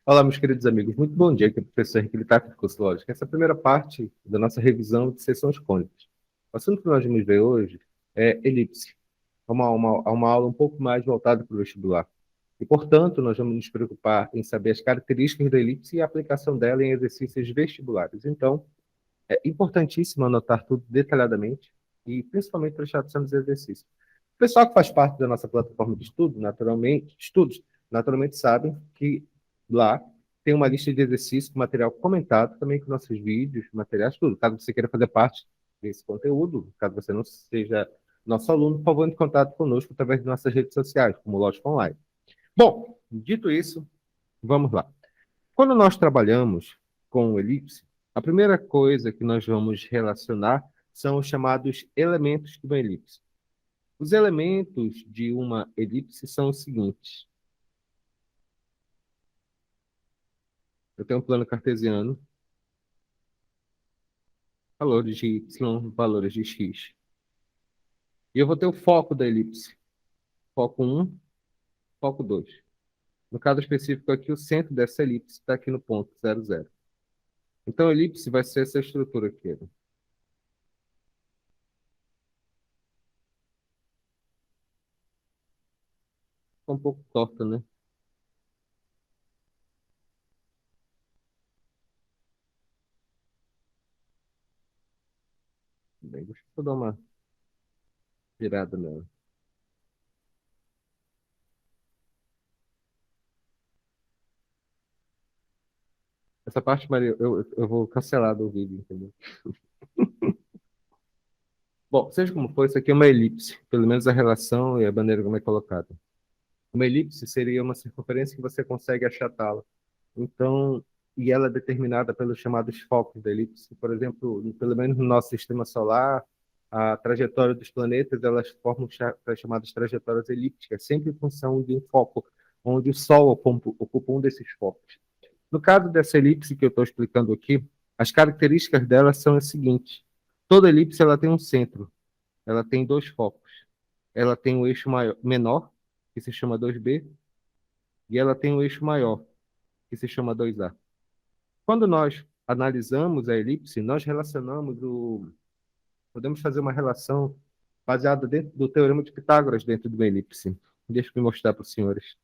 Olá, meus queridos amigos. Muito bom dia. Aqui é o professor Henrique Littafi, de Curso Lógica. Essa é a primeira parte da nossa revisão de seções cônicas. O assunto que nós vamos ver hoje é elipse. É uma aula um pouco mais voltada para o vestibular. E, portanto, nós vamos nos preocupar em saber as características da elipse e a aplicação dela em exercícios vestibulares. Então, é importantíssimo anotar tudo detalhadamente e, principalmente, prestar atenção nos exercícios. O pessoal que faz parte da nossa plataforma de naturalmente sabem que lá tem uma lista de exercícios, material comentado, também com nossos vídeos, materiais, tudo. Caso você queira fazer parte desse conteúdo, caso você não seja nosso aluno, por favor, entre em contato conosco através de nossas redes sociais, como Lógica Online. Bom, dito isso, vamos lá. Quando nós trabalhamos com elipse, a primeira coisa que nós vamos relacionar são os chamados elementos de uma elipse. Os elementos de uma elipse são os seguintes. Eu tenho um plano cartesiano, valores de y, valores de x. E eu vou ter o foco da elipse. Foco 1, foco 2. No caso específico aqui, o centro dessa elipse está aqui no ponto 0, 0. Então, a elipse vai ser essa estrutura aqui. Né? Ficou um pouco torta, né? Bem, deixa eu dar uma virada nela. Essa parte, Maria, eu vou cancelar do vídeo, entendeu? Bom, seja como for, isso aqui é uma elipse, pelo menos a relação e a maneira como é colocada. Uma elipse seria uma circunferência que você consegue achatá-la. Então, e ela é determinada pelos chamados focos da elipse. Por exemplo, pelo menos no nosso sistema solar, a trajetória dos planetas, elas formam as chamadas trajetórias elípticas, sempre em função de um foco, onde o Sol ocupa um desses focos. No caso dessa elipse que eu estou explicando aqui, as características dela são as seguintes. Toda elipse ela tem um centro, ela tem dois focos. Ela tem o eixo menor, que se chama 2B, e ela tem o eixo maior, que se chama 2A. Quando nós analisamos a elipse, nós relacionamos podemos fazer uma relação baseada dentro do teorema de Pitágoras dentro de uma elipse. Deixa eu mostrar para os senhores.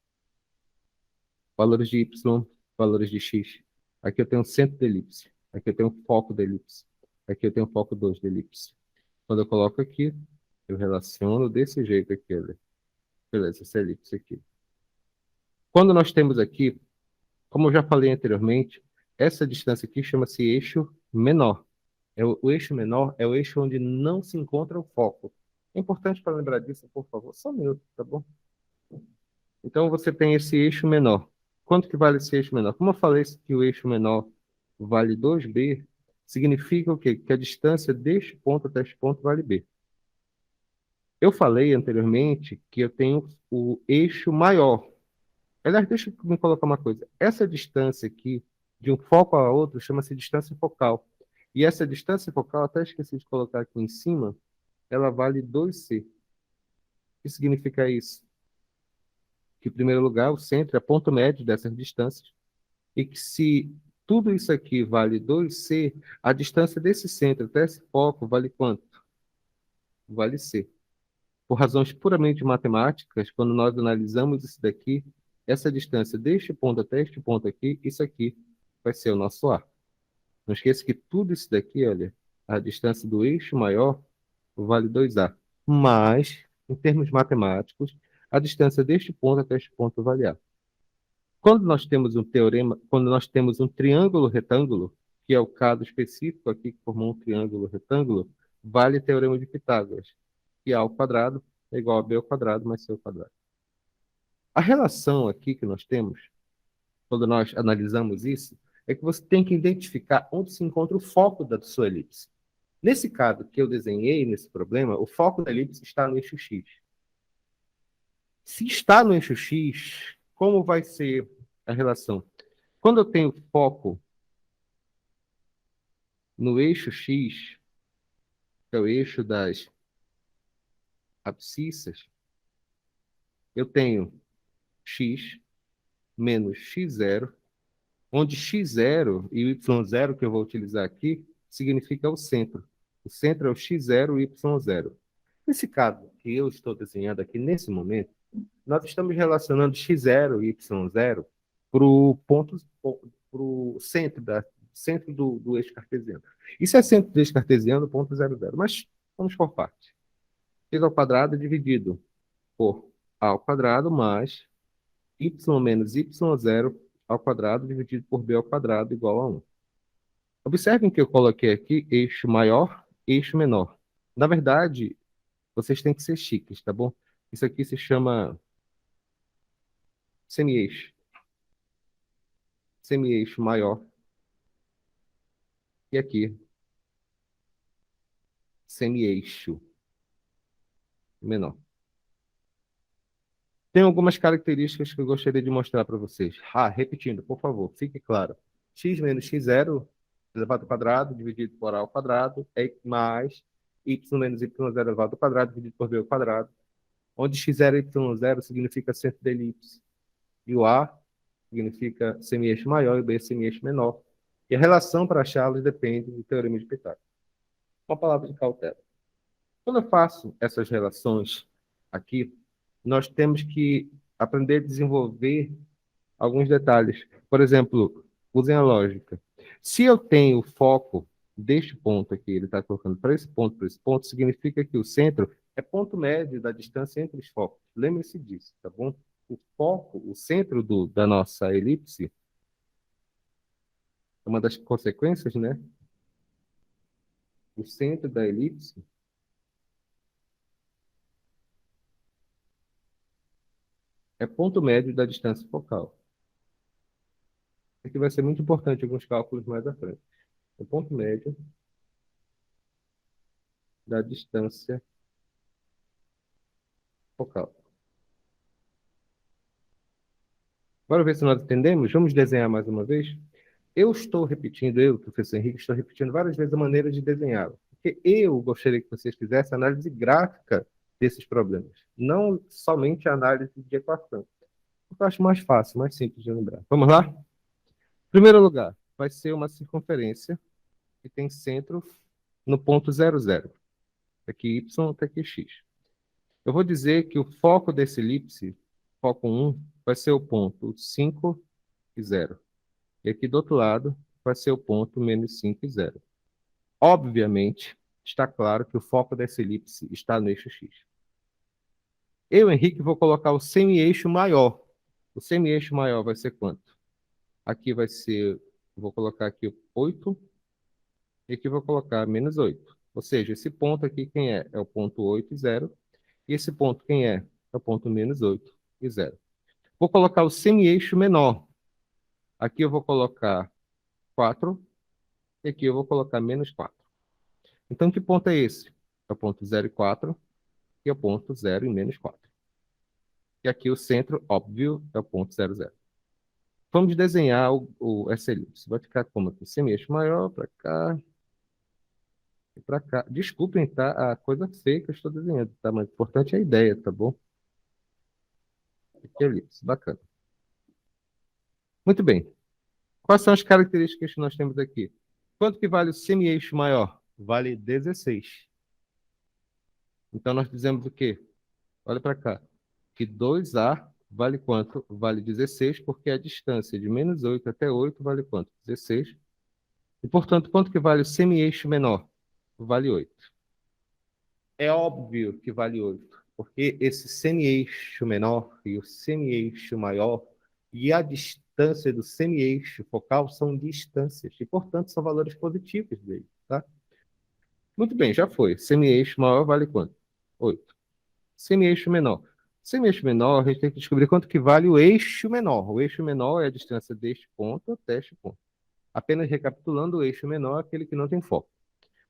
Valores de y, valores de x. Aqui eu tenho o centro da elipse. Aqui eu tenho o foco da elipse. Aqui eu tenho o foco 2 da elipse. Quando eu coloco aqui, eu relaciono desse jeito aqui, olha. Beleza, essa elipse aqui. Quando nós temos aqui, como eu já falei anteriormente, essa distância aqui chama-se eixo menor. O eixo menor é o eixo onde não se encontra o foco. É importante para lembrar disso, por favor, só um minuto, tá bom? Então você tem esse eixo menor. Quanto que vale esse eixo menor? Como eu falei que o eixo menor vale 2b, significa o quê? Que a distância deste ponto até este ponto vale b. Eu falei anteriormente que eu tenho o eixo maior. Aliás, deixa eu me colocar uma coisa. Essa distância aqui, de um foco a outro, chama-se distância focal. E essa distância focal, até esqueci de colocar aqui em cima, ela vale 2c. O que significa isso? Que, em primeiro lugar, o centro é ponto médio dessas distâncias, e que se tudo isso aqui vale 2c, a distância desse centro até esse foco vale quanto? Vale c. Por razões puramente matemáticas, quando nós analisamos isso daqui, essa distância deste ponto até este ponto aqui, isso aqui vai ser o nosso ar. Não esqueça que tudo isso daqui, olha, a distância do eixo maior vale 2A. Mas, em termos matemáticos, a distância deste ponto até este ponto vale A. Quando nós temos um teorema, quando nós temos um triângulo retângulo, que é o caso específico aqui que formou um triângulo retângulo, vale o teorema de Pitágoras, que A ao quadrado é igual a B ao quadrado mais C ao quadrado. A relação aqui que nós temos, quando nós analisamos isso, é que você tem que identificar onde se encontra o foco da sua elipse. Nesse caso que eu desenhei, nesse problema, o foco da elipse está no eixo X. Se está no eixo X, como vai ser a relação? Quando eu tenho foco no eixo X, que é o eixo das abscissas, eu tenho x menos x0 onde x0 e o y0 que eu vou utilizar aqui significa o centro. O centro é o x0 e o y0. Nesse caso que eu estou desenhando aqui nesse momento, nós estamos relacionando x0 e y0 para o ponto, para o centro do eixo cartesiano. Isso é centro do eixo cartesiano, ponto 0, 0. Mas vamos por parte. X ao quadrado dividido por a ao quadrado mais y menos y0 ao quadrado dividido por b ao quadrado igual a 1. Observem que eu coloquei aqui eixo maior, eixo menor. Na verdade, vocês têm que ser chiques, tá bom? Isso aqui se chama semi-eixo. Semi-eixo maior. E aqui, semi-eixo menor. Tem algumas características que eu gostaria de mostrar para vocês. Repetindo, por favor, fique claro. X menos x0 elevado ao quadrado dividido por a ao quadrado é mais y menos y0 elevado ao quadrado dividido por b ao quadrado, onde x0 e y0 significa centro da elipse e o a significa semi-eixo maior e o b semi-eixo menor. E a relação para achá-los depende do teorema de Pitágoras. Uma palavra de cautela. Quando eu faço essas relações aqui, nós temos que aprender a desenvolver alguns detalhes. Por exemplo, usem a lógica. Se eu tenho o foco deste ponto aqui, ele está colocando para esse ponto, significa que o centro é ponto médio da distância entre os focos. Lembre-se disso, tá bom? O foco, o centro da nossa elipse, é uma das consequências, né? O centro da elipse é ponto médio da distância focal. Isso aqui vai ser muito importante em alguns cálculos mais à frente. O ponto médio da distância focal. Bora ver se nós entendemos? Vamos desenhar mais uma vez? Eu estou repetindo, professor Henrique, estou repetindo várias vezes a maneira de desenhá-lo. Porque eu gostaria que vocês fizessem análise gráfica desses problemas, não somente a análise de equação. Eu acho mais fácil, mais simples de lembrar. Vamos lá? Em primeiro lugar, vai ser uma circunferência que tem centro no ponto 0, 0. Aqui y, aqui x. Eu vou dizer que o foco desse elipse, foco 1, vai ser o ponto 5 e 0. E aqui do outro lado vai ser o ponto menos 5 e 0. Obviamente, está claro que o foco dessa elipse está no eixo x. Eu, Henrique, vou colocar o semi-eixo maior. O semi-eixo maior vai ser quanto? Aqui vai ser, vou colocar aqui 8, e aqui vou colocar menos 8. Ou seja, esse ponto aqui, quem é? É o ponto 8 e 0. E esse ponto, quem é? É o ponto menos 8 e 0. Vou colocar o semi-eixo menor. Aqui eu vou colocar 4, e aqui eu vou colocar menos 4. Então, que ponto é esse? É o ponto 0 e 4, e é o ponto 0 e menos 4. E aqui o centro, óbvio, é o ponto 0, 0. Vamos desenhar essa elipse. Vai ficar como aqui? Semi-eixo maior, para cá, e para cá. Desculpem, tá? A coisa feia que eu estou desenhando, tá? Mas o importante é a ideia, tá bom? Aqui é elipse, bacana. Muito bem. Quais são as características que nós temos aqui? Quanto que vale o semi-eixo maior? Vale 16. Então, nós dizemos o quê? Olha para cá. Que 2A vale quanto? Vale 16, porque a distância de menos 8 até 8 vale quanto? 16. E, portanto, quanto que vale o semi-eixo menor? Vale 8. É óbvio que vale 8, porque esse semi-eixo menor e o semi-eixo maior e a distância do semi-eixo focal são distâncias, e, portanto, são valores positivos dele, tá? Muito bem, já foi. Semi-eixo maior vale quanto? 8. Semi-eixo menor. Semi-eixo menor, a gente tem que descobrir quanto que vale o eixo menor. O eixo menor é a distância deste ponto até este ponto. Apenas recapitulando, o eixo menor é aquele que não tem foco.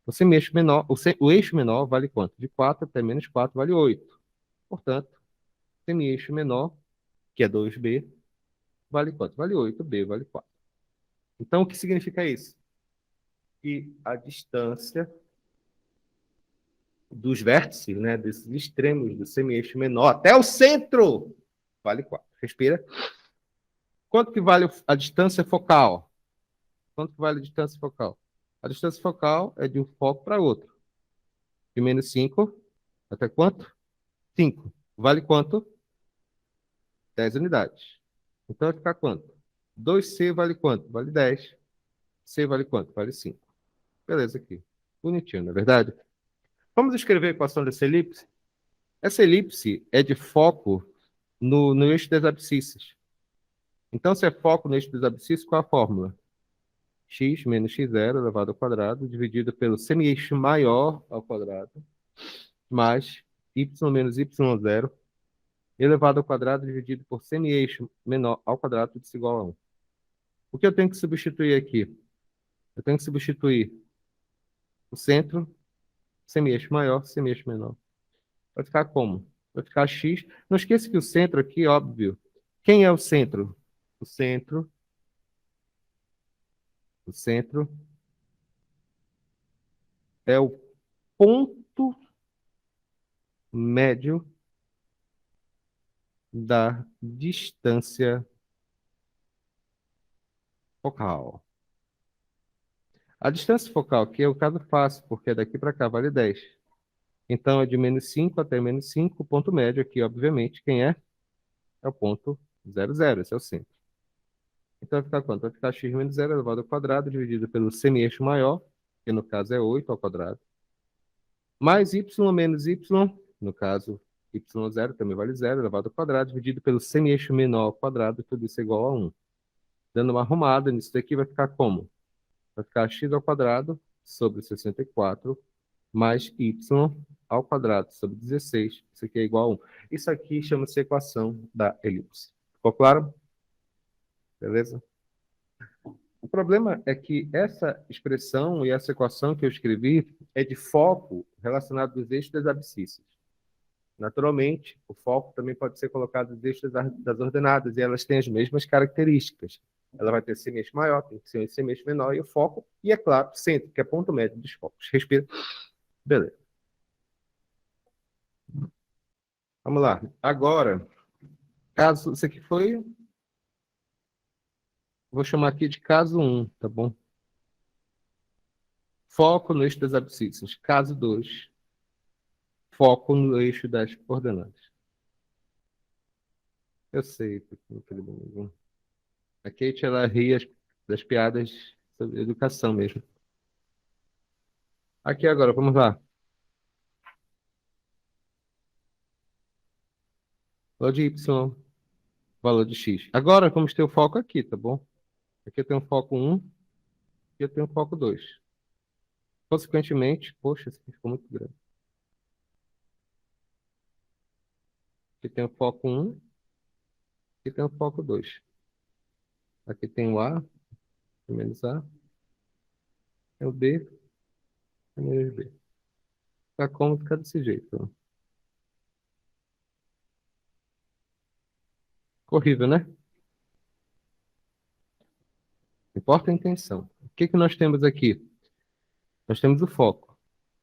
O semi-eixo menor, o eixo menor vale quanto? De 4 até menos 4 vale 8. Portanto, semi-eixo menor, que é 2b, vale quanto? Vale 8, b vale 4. Então, o que significa isso? Que a distância dos vértices, né, desses extremos do semi-eixo menor até o centro, vale 4. Respira. Quanto que vale a distância focal? Quanto que vale a distância focal? A distância focal é de um foco para outro. De menos 5 até quanto? 5. Vale quanto? 10 unidades. Então vai ficar quanto? 2C vale quanto? Vale 10. C vale quanto? Vale 5. Beleza aqui. Bonitinho, não é verdade? Vamos escrever a equação dessa elipse? Essa elipse é de foco no eixo das abscissas. Então, se é foco no eixo das abscissas, qual a fórmula? X menos x0 elevado ao quadrado, dividido pelo semi-eixo maior ao quadrado, mais y menos y0 elevado ao quadrado, dividido por semi-eixo menor ao quadrado, tudo isso igual a 1. O que eu tenho que substituir aqui? Eu tenho que substituir o centro, semi-eixo maior, semi-eixo menor. Vai ficar como? Vai ficar x. Não esqueça que o centro aqui, óbvio. Quem é o centro? O centro é o ponto médio da distância focal. A distância focal aqui é o caso fácil, porque daqui para cá vale 10. Então, é de menos 5 até menos 5, o ponto médio aqui, obviamente, quem é? É o ponto 0, 0, esse é o centro. Então, vai ficar quanto? Vai ficar x menos 0 elevado ao quadrado, dividido pelo semi-eixo maior, que no caso é 8 ao quadrado, mais y menos y, no caso, y0 também vale 0, elevado ao quadrado, dividido pelo semi-eixo menor ao quadrado, tudo isso é igual a 1. Dando uma arrumada nisso daqui, vai ficar como? Vai ficar x ao quadrado sobre 64 mais y ao quadrado sobre 16. Isso aqui é igual a 1. Isso aqui chama-se equação da elipse. Ficou claro? Beleza? O problema é que essa expressão e essa equação que eu escrevi é de foco relacionado aos eixos das abscissas. Naturalmente, o foco também pode ser colocado nos eixos das ordenadas, e elas têm as mesmas características. Ela vai ter semi-eixo maior, tem que ser um semi-eixo menor, e o foco, e é claro, o centro, que é ponto médio dos focos. Respira. Beleza. Vamos lá. Agora, caso... Isso aqui foi... Vou chamar aqui de caso 1, tá bom? Foco no eixo das abscissas. Caso 2. Foco no eixo das coordenadas. Eu sei, meu querido. A Kate, ela ri das piadas sobre educação mesmo. Aqui agora, vamos lá. Valor de Y, valor de X. Agora, vamos ter o foco aqui, tá bom? Aqui eu tenho o foco 1 e eu tenho o foco 2. Consequentemente, poxa, isso aqui ficou muito grande. Aqui tem o foco 1 e tem o foco 2. Aqui tem o A, menos A, é o B, menos B. Tá como fica desse jeito. Ó. Horrível, né? Importa a intenção. O que que nós temos aqui? Nós temos o foco.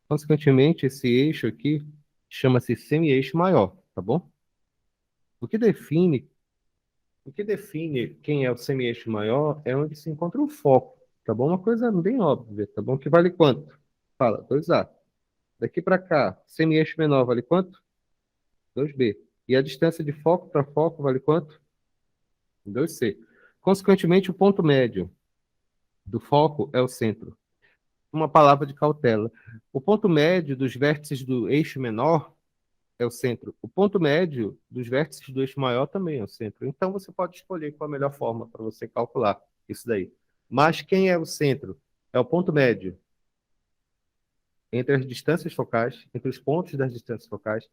Consequentemente, esse eixo aqui chama-se semi-eixo maior, tá bom? O que define quem é o semi-eixo maior é onde se encontra o foco, tá bom? Uma coisa bem óbvia, tá bom? Que vale quanto? Fala, 2A. Daqui para cá, semi-eixo menor vale quanto? 2B. E a distância de foco para foco vale quanto? 2C. Consequentemente, o ponto médio do foco é o centro. Uma palavra de cautela. O ponto médio dos vértices do eixo menor é o centro. O ponto médio dos vértices do eixo maior também é o centro. Então, você pode escolher qual a melhor forma para você calcular isso daí. Mas quem é o centro? É o ponto médio entre as distâncias focais, entre os pontos das distâncias focais.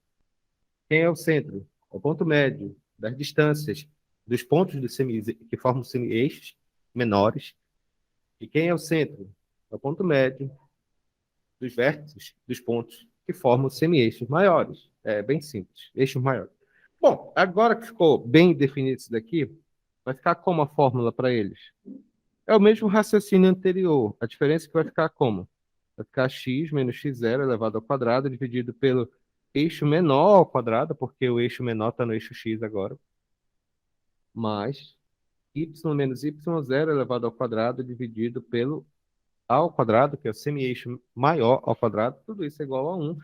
Quem é o centro? É o ponto médio das distâncias dos pontos que formam semi-eixos menores. E quem é o centro? É o ponto médio dos vértices dos pontos que formam semi-eixos maiores. É bem simples, eixos maiores. Bom, agora que ficou bem definido isso daqui, vai ficar como a fórmula para eles? É o mesmo raciocínio anterior. A diferença é que vai ficar como? Vai ficar x menos x0 elevado ao quadrado, dividido pelo eixo menor ao quadrado, porque o eixo menor está no eixo x agora, mais y menos y0 elevado ao quadrado dividido pelo a ao quadrado, que é o semi-eixo maior ao quadrado, tudo isso é igual a 1.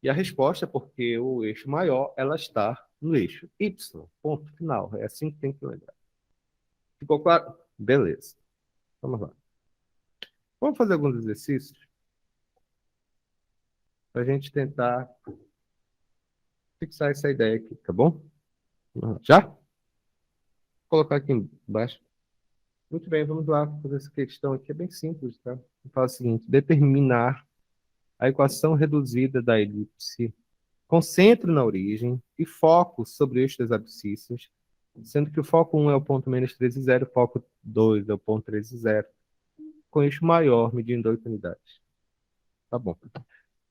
E a resposta é porque o eixo maior, ela está no eixo y. Ponto final. É assim que tem que lembrar. Ficou claro? Beleza. Vamos lá. Vamos fazer alguns exercícios para a gente tentar fixar essa ideia aqui, tá bom? Já? Vou colocar aqui embaixo. Muito bem, vamos lá fazer essa questão aqui. É bem simples, tá? Fala o seguinte: determinar a equação reduzida da elipse com centro na origem e foco sobre o eixo das abscissas, sendo que o foco 1 é o ponto menos 13,0, o foco 2 é o ponto 13,0, com eixo maior, medindo 8 unidades. Tá bom.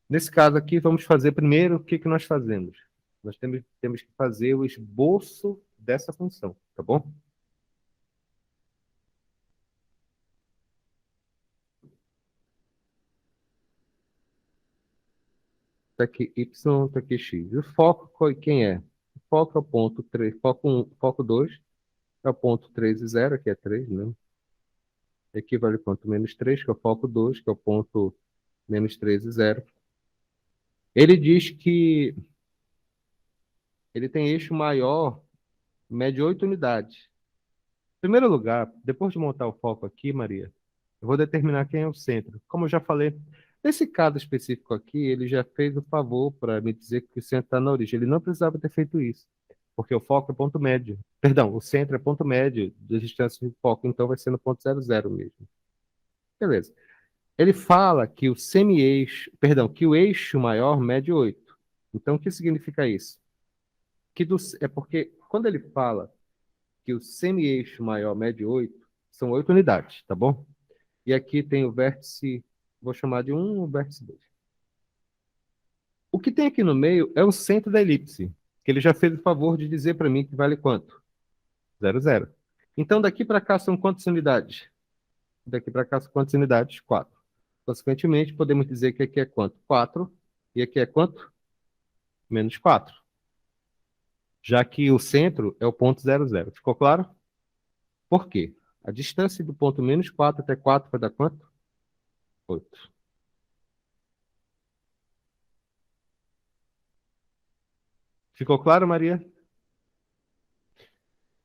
Nesse caso aqui, vamos fazer primeiro o que, que nós fazemos. Nós temos que fazer o esboço dessa função, tá bom? Tá aqui y, tá aqui x. E o foco, quem é? O foco é o ponto 3, foco 1, foco 2 é o ponto 13,0, que é 3, né? Equivale ao ponto menos 3, que é o foco 2, que é o ponto menos 13,0. Ele diz que ele tem eixo maior, mede 8 unidades. Em primeiro lugar, depois de montar o foco aqui, Maria, eu vou determinar quem é o centro. Como eu já falei, nesse caso específico aqui, ele já fez o favor para me dizer que o centro está na origem. Ele não precisava ter feito isso, porque o foco é ponto médio. Perdão, o centro é ponto médio da distância de foco, então vai ser no ponto 00 mesmo. Beleza. Ele fala que o semi-eixo, perdão, que o eixo maior mede 8. Então, o que significa isso? É porque quando ele fala que o semi-eixo maior mede 8, são 8 unidades, tá bom? E aqui tem o vértice, vou chamar de 1 e o vértice 2. O que tem aqui no meio é o centro da elipse, que ele já fez o favor de dizer para mim que vale quanto? 0, 0. Então, daqui para cá são quantas unidades? Daqui para cá são quantas unidades? 4. Consequentemente, podemos dizer que aqui é quanto? 4. E aqui é quanto? Menos 4. Já que o centro é o ponto 0, 0. Ficou claro? Por quê? A distância do ponto menos 4 até 4 vai dar quanto? 8. Ficou claro, Maria?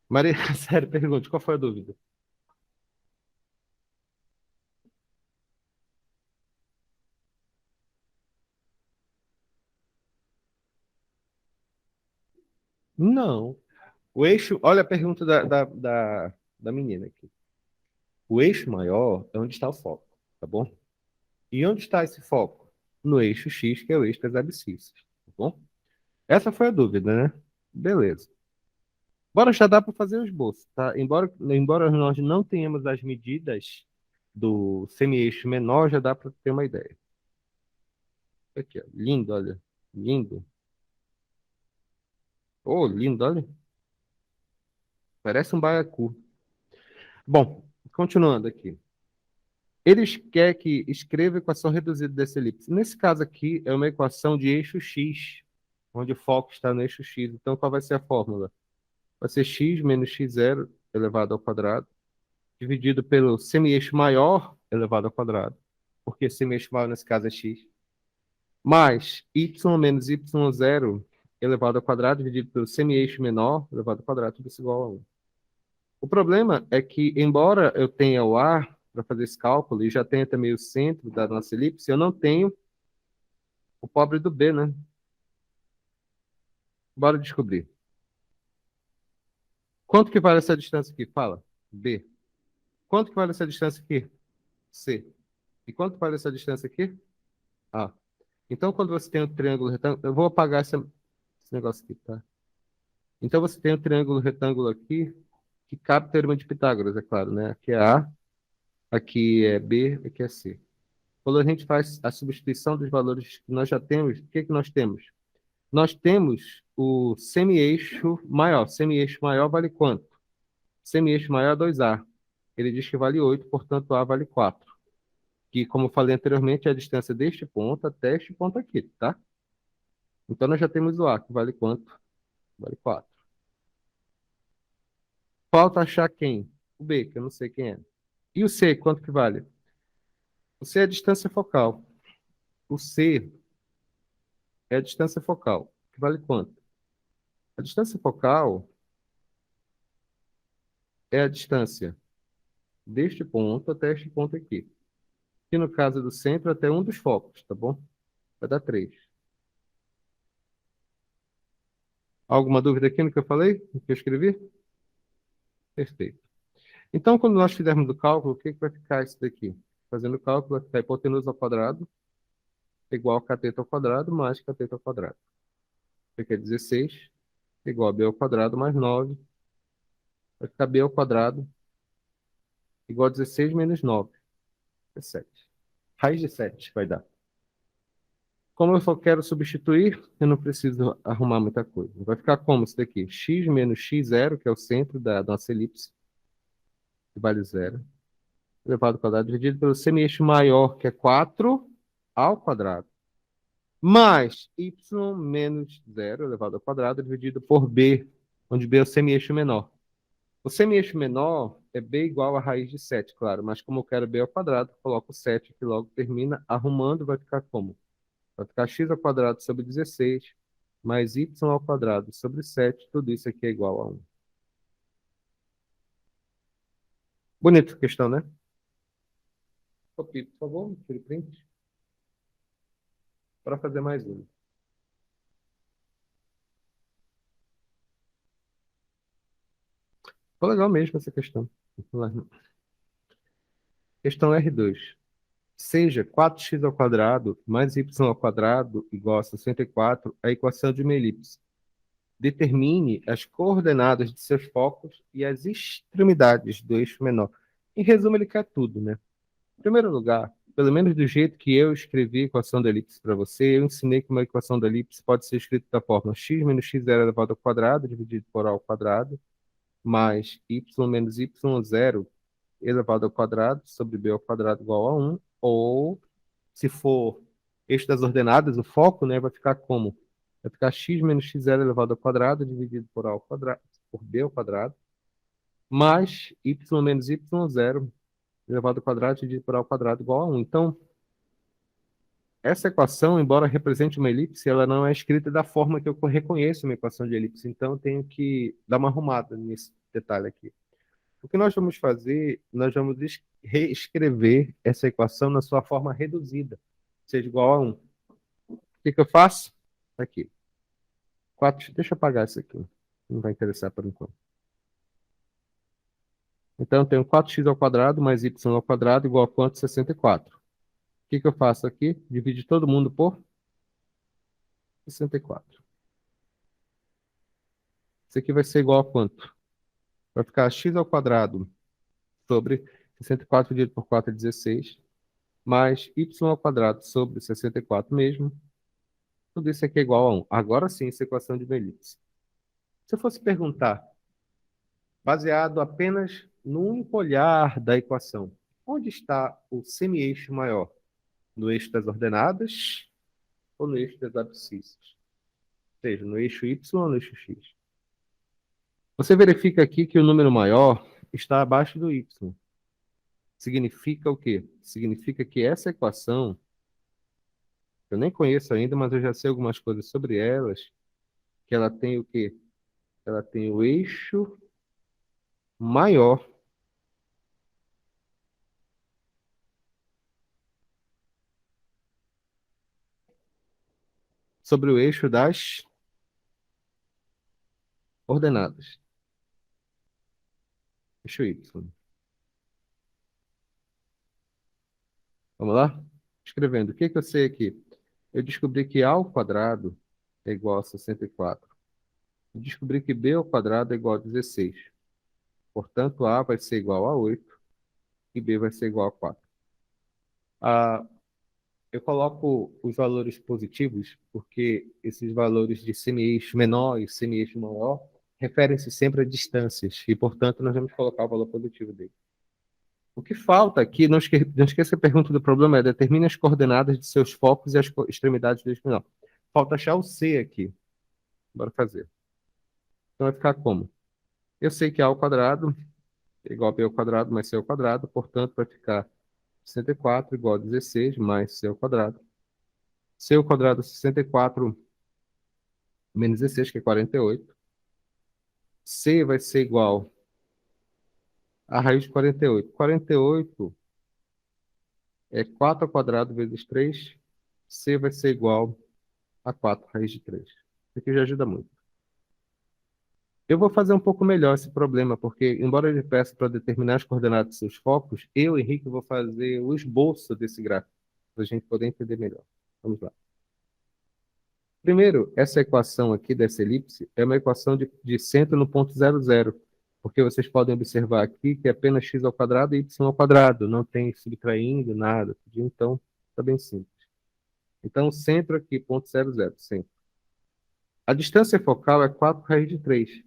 Maria, sério, pergunte, qual foi a dúvida? Não. O eixo, olha a pergunta da menina aqui. O eixo maior é onde está o foco, tá bom? E onde está esse foco? No eixo X, que é o eixo das abscissas, tá bom? Essa foi a dúvida, né? Beleza. Agora já dá para fazer o esboço, tá? Embora nós não tenhamos as medidas do semi-eixo menor, já dá para ter uma ideia. Aqui, ó. Lindo, olha. Lindo. Oh, lindo, olha. Parece um baiacu. Bom, continuando aqui. Eles querem que escreva a equação reduzida dessa elipse. Nesse caso aqui, é uma equação de eixo x, onde o foco está no eixo x. Então, qual vai ser a fórmula? Vai ser x menos x0 elevado ao quadrado, dividido pelo semi-eixo maior elevado ao quadrado, porque semi-eixo maior nesse caso é x, mais y menos y0 elevado ao quadrado, dividido pelo semi-eixo menor elevado ao quadrado, tudo isso igual a 1. O problema é que, embora eu tenha o A para fazer esse cálculo e já tenha também o centro da nossa elipse, eu não tenho o pobre do B, né? Bora descobrir. Quanto que vale essa distância aqui? Fala. B. Quanto que vale essa distância aqui? C. E quanto vale essa distância aqui? A. Então, quando você tem um triângulo retângulo, eu vou apagar esse negócio aqui, tá? Então, você tem um triângulo retângulo aqui que cabe o teorema de Pitágoras, é claro, né? Aqui é A, aqui é B, aqui é C. Quando a gente faz a substituição dos valores que nós já temos, o que que nós temos? Nós temos o semi-eixo maior. Semi-eixo maior vale quanto? Semi-eixo maior é 2A. Ele diz que vale 8, portanto, A vale 4. Que, como eu falei anteriormente, é a distância deste ponto até este ponto aqui, tá? Então, nós já temos o A, que vale quanto? Vale 4. Falta achar quem? O B, que eu não sei quem é. E o C, quanto que vale? O C é a distância focal. O C é a distância focal. Que vale quanto? A distância focal é a distância deste ponto até este ponto aqui. Que no caso do centro, até um dos focos, tá bom? Vai dar 3. Alguma dúvida aqui no que eu falei? No que eu escrevi? Perfeito. Então, quando nós fizermos o cálculo, o que que vai ficar isso daqui? Fazendo o cálculo, vai ficar hipotenusa ao quadrado igual a cateto ao quadrado mais cateto ao quadrado. Isso aqui é 16 igual a b ao quadrado mais 9. Vai ficar b ao quadrado igual a 16 menos 9. É 7. Raiz de 7 vai dar. Como eu só quero substituir, eu não preciso arrumar muita coisa. Vai ficar como isso daqui? X menos x0, que é o centro da nossa elipse, que vale 0, elevado ao quadrado, dividido pelo semi-eixo maior, que é 4 ao quadrado, mais y menos 0, elevado ao quadrado, dividido por b, onde b é o semi-eixo menor. O semi-eixo menor é b igual a raiz de 7, claro, mas como eu quero b ao quadrado, coloco 7, que logo termina, arrumando, vai ficar como? Vai ficar x ao quadrado sobre 16, mais y ao quadrado sobre 7, tudo isso aqui é igual a 1. Bonita questão, né? Copie, por favor, tire print, para fazer mais uma. Ficou legal mesmo essa questão. Vamos lá. Questão R2. Seja 4x ao quadrado mais y ao quadrado igual a 64 a equação de uma elipse. Determine as coordenadas de seus focos e as extremidades do eixo menor. Em resumo, ele quer tudo, né? Em primeiro lugar, pelo menos do jeito que eu escrevi a equação da elipse para você, eu ensinei que uma equação da elipse pode ser escrita da forma x menos x0 elevado ao quadrado dividido por a ao quadrado, mais y menos y0 elevado ao quadrado sobre b ao quadrado igual a 1, ou, se for eixo das ordenadas, o foco, né, vai ficar como? Vai ficar x menos x0 elevado ao quadrado dividido por a ao quadrado, por b ao quadrado, mais y menos y0 elevado ao quadrado dividido por a ao quadrado igual a 1. Então, essa equação, embora represente uma elipse, ela não é escrita da forma que eu reconheço uma equação de elipse. Então, eu tenho que dar uma arrumada nesse detalhe aqui. O que nós vamos fazer, nós vamos reescrever essa equação na sua forma reduzida, seja igual a 1. O que eu faço? Aqui. 4, deixa eu apagar isso aqui. Não vai interessar por enquanto. Então, eu tenho 4x ao quadrado mais y ao quadrado igual a quanto? 64. O que eu faço aqui? Divide todo mundo por 64. Isso aqui vai ser igual a quanto? Vai ficar x ao quadrado sobre 64 dividido por 4 é 16, mais y ao quadrado sobre 64 mesmo. Tudo isso aqui é igual a 1. Agora sim, essa equação de uma elipse. Se eu fosse perguntar, baseado apenas no único olhar da equação, onde está o semi-eixo maior? No eixo das ordenadas ou no eixo das abscissas? Ou seja, no eixo y ou no eixo x? Você verifica aqui que o número maior está abaixo do y. Significa o quê? Significa que essa equação, eu nem conheço ainda, mas eu já sei algumas coisas sobre elas, que ela tem o quê? Ela tem o eixo maior sobre o eixo das ordenadas. Eixo Y. Vamos lá? Escrevendo. O que que eu sei aqui? Eu descobri que A ao quadrado é igual a 64. Eu descobri que B ao quadrado é igual a 16. Portanto, A vai ser igual a 8 e B vai ser igual a 4. Ah, eu coloco os valores positivos porque esses valores de semi-eixo menor e semi-eixo maior referem-se sempre a distâncias e, portanto, nós vamos colocar o valor positivo dele. O que falta aqui, não esqueça a pergunta do problema, é determine as coordenadas de seus focos e as extremidades do eixo menor. Falta achar o C aqui. Bora fazer. Então vai ficar como? Eu sei que A ao quadrado é igual a B ao quadrado mais C ao quadrado, portanto, vai ficar 64 igual a 16 mais C ao quadrado. C ao quadrado, 64 menos 16, que é 48. C vai ser igual a raiz de 48. 48 é 4 ao quadrado vezes 3. C vai ser igual a 4 raiz de 3. Isso aqui já ajuda muito. Eu vou fazer um pouco melhor esse problema, porque, embora ele peça para determinar as coordenadas dos seus focos, eu, Henrique, vou fazer o esboço desse gráfico, para a gente poder entender melhor. Vamos lá. Primeiro, essa equação aqui dessa elipse é uma equação de centro no ponto 0, 0, porque vocês podem observar aqui que é apenas x ao quadrado e y ao quadrado, não tem subtraindo nada, então está bem simples. Então, centro aqui, ponto 0, 0, centro. A distância focal é 4 raiz de 3.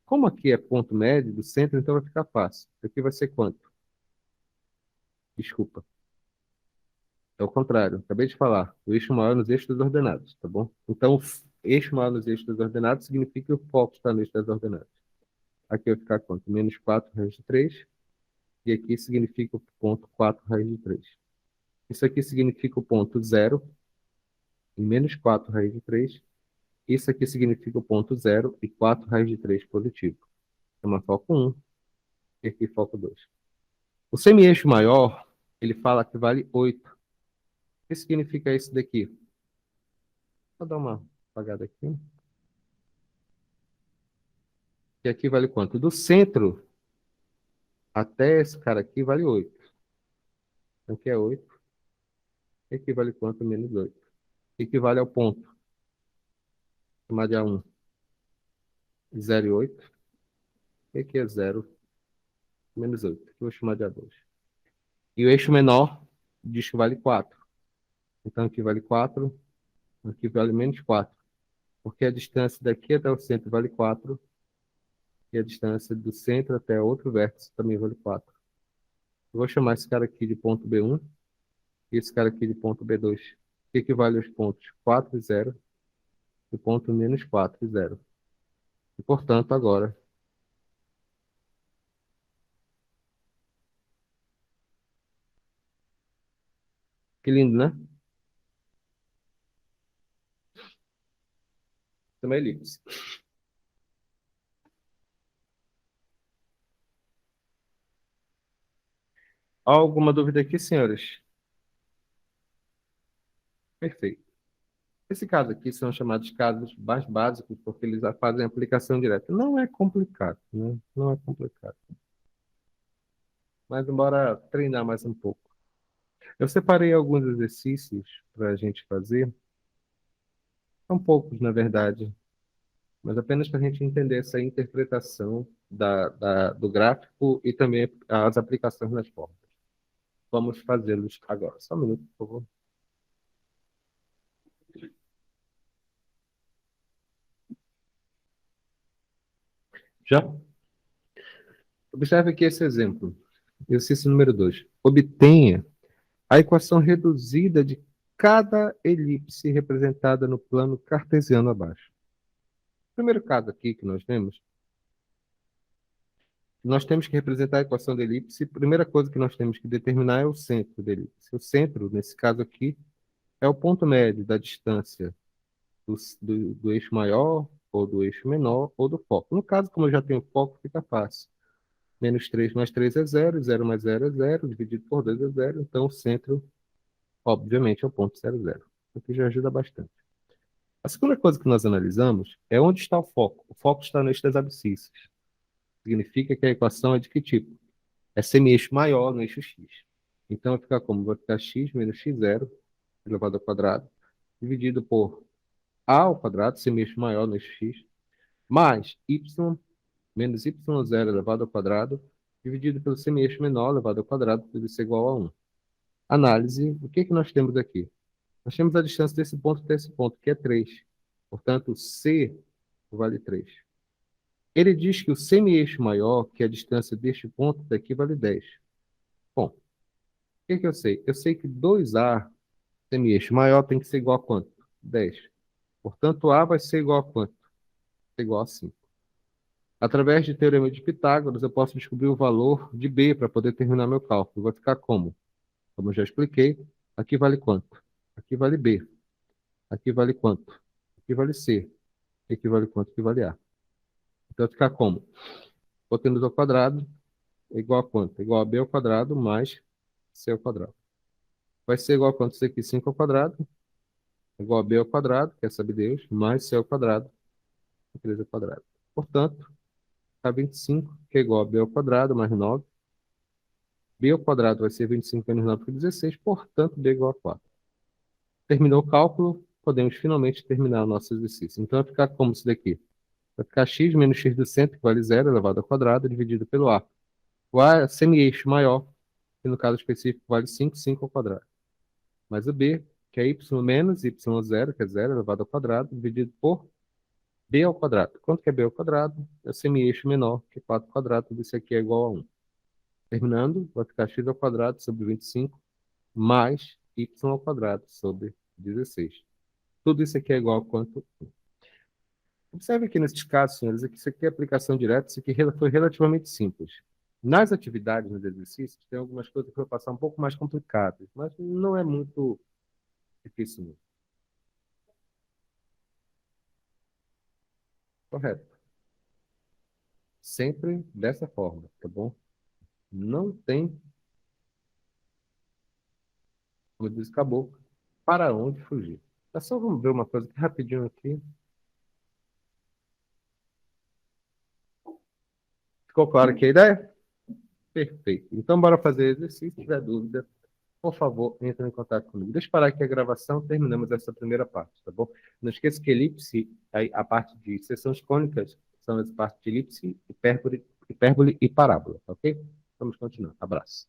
Como aqui é ponto médio do centro, então vai ficar fácil. Aqui vai ser quanto? Desculpa. É o contrário. Acabei de falar. O eixo maior nos eixos das ordenadas, tá bom? Então, o eixo maior nos eixos das ordenadas significa que o foco está no eixo das ordenadas. Aqui vai ficar quanto? Menos 4 raiz de 3. E aqui significa o ponto 4 raiz de 3. Isso aqui significa o ponto 0 e menos 4 raiz de 3. Isso aqui significa o ponto 0 e 4 raiz de 3 positivo. Chama foco 1 e aqui foco 2. O semi-eixo maior, ele fala que vale 8. O que significa isso daqui? Vou dar uma apagada aqui. E aqui vale quanto? Do centro até esse cara aqui vale 8. Então aqui é 8. E aqui vale quanto? Menos 8. Equivale ao ponto. Chamar de A1. 0 e 8. E aqui é 0, menos 8. Aqui eu vou chamar de A2. E o eixo menor diz que vale 4. Então aqui vale 4. Aqui vale menos 4. Porque a distância daqui até o centro vale 4. E a distância do centro até outro vértice também vale 4. Eu vou chamar esse cara aqui de ponto B1 e esse cara aqui de ponto B2, que equivale aos pontos 4 e 0 e ponto menos 4 e 0. E, portanto, agora, que lindo, né? Também elipse. Alguma dúvida aqui, senhores? Perfeito. Esse caso aqui são chamados casos mais básicos, porque eles fazem aplicação direta. Não é complicado, né? Não é complicado. Mas bora treinar mais um pouco. Eu separei alguns exercícios para a gente fazer. São poucos, na verdade, mas apenas para a gente entender essa interpretação do gráfico e também as aplicações nas formas. Vamos fazê-los agora. Só um minuto, por favor. Já? Observe aqui esse exemplo. Exercício número 2. Obtenha a equação reduzida de cada elipse representada no plano cartesiano abaixo. O primeiro caso aqui que nós temos que representar a equação da elipse. A primeira coisa que nós temos que determinar é o centro da elipse. O centro, nesse caso aqui, é o ponto médio da distância do eixo maior, ou do eixo menor, ou do foco. No caso, como eu já tenho foco, fica fácil. Menos 3 mais 3 é 0, 0 mais 0 é 0, dividido por 2 é 0, então o centro, obviamente, é o ponto 0, 0. Isso aqui já ajuda bastante. A segunda coisa que nós analisamos é onde está o foco. O foco está no eixo das abscissas. Significa que a equação é de que tipo? É semi-eixo maior no eixo x. Então vai ficar como? Vai ficar x menos x0 elevado ao quadrado, dividido por a ao quadrado, semi-eixo maior no eixo x, mais y menos y0 elevado ao quadrado, dividido pelo semi-eixo menor elevado ao quadrado, tudo isso é igual a 1. Análise, o que nós temos aqui? Nós temos a distância desse ponto até esse ponto, que é 3. Portanto, C vale 3. Ele diz que o semi-eixo maior, que é a distância deste ponto daqui, vale 10. Bom, o que eu sei? Eu sei que 2A, semi-eixo maior, tem que ser igual a quanto? 10. Portanto, A vai ser igual a quanto? Vai ser igual a 5. Através de teorema de Pitágoras, eu posso descobrir o valor de B para poder terminar meu cálculo. Vai ficar como? Como eu já expliquei, aqui vale quanto? Aqui vale B. Aqui vale quanto? Aqui vale C. Aqui vale quanto? Aqui vale A. Então vai ficar como? Hipotenusa ao quadrado é igual a quanto? É igual a B ao quadrado mais C ao quadrado. Vai ser igual a quanto? Isso aqui, 5 ao quadrado, é igual a B ao quadrado, que é sabe Deus, mais C ao quadrado, 3 ao quadrado. Portanto, dá 25, que é igual a B ao quadrado mais 9. B ao quadrado vai ser 25 menos 9, que é 16, portanto, B é igual a 4. Terminou o cálculo, podemos finalmente terminar o nosso exercício. Então, vai ficar como isso daqui? Vai ficar x menos x do centro, que vale 0, elevado ao quadrado, dividido pelo A. O A é semi-eixo maior, que no caso específico vale 5, 5 ao quadrado. Mais o B, que é y menos y0, que é 0, elevado ao quadrado, dividido por B ao quadrado. Quanto que é B ao quadrado? É o semi-eixo menor, que é 4 ao quadrado, tudo isso aqui é igual a 1. Terminando, vai ficar x ao quadrado sobre 25 mais y ao quadrado sobre 16. Tudo isso aqui é igual a quanto? Observe aqui nesses casos, senhores, que isso aqui é aplicação direta, isso aqui foi relativamente simples. Nas atividades, nos exercícios, tem algumas coisas que eu vou passar um pouco mais complicadas, mas não é muito difícil, não. Correto. Sempre dessa forma, tá bom? Não tem, como diz, acabou, para onde fugir. É só vamos ver uma coisa aqui, rapidinho aqui. Ficou claro aqui a ideia? Perfeito. Então, bora fazer exercício. Se tiver dúvida, por favor, entre em contato comigo. Deixa eu parar aqui a gravação, terminamos essa primeira parte, tá bom? Não esqueça que elipse, a parte de seções cônicas, são as partes de elipse, hipérbole e parábola, tá ok? Vamos continuar. Abraço.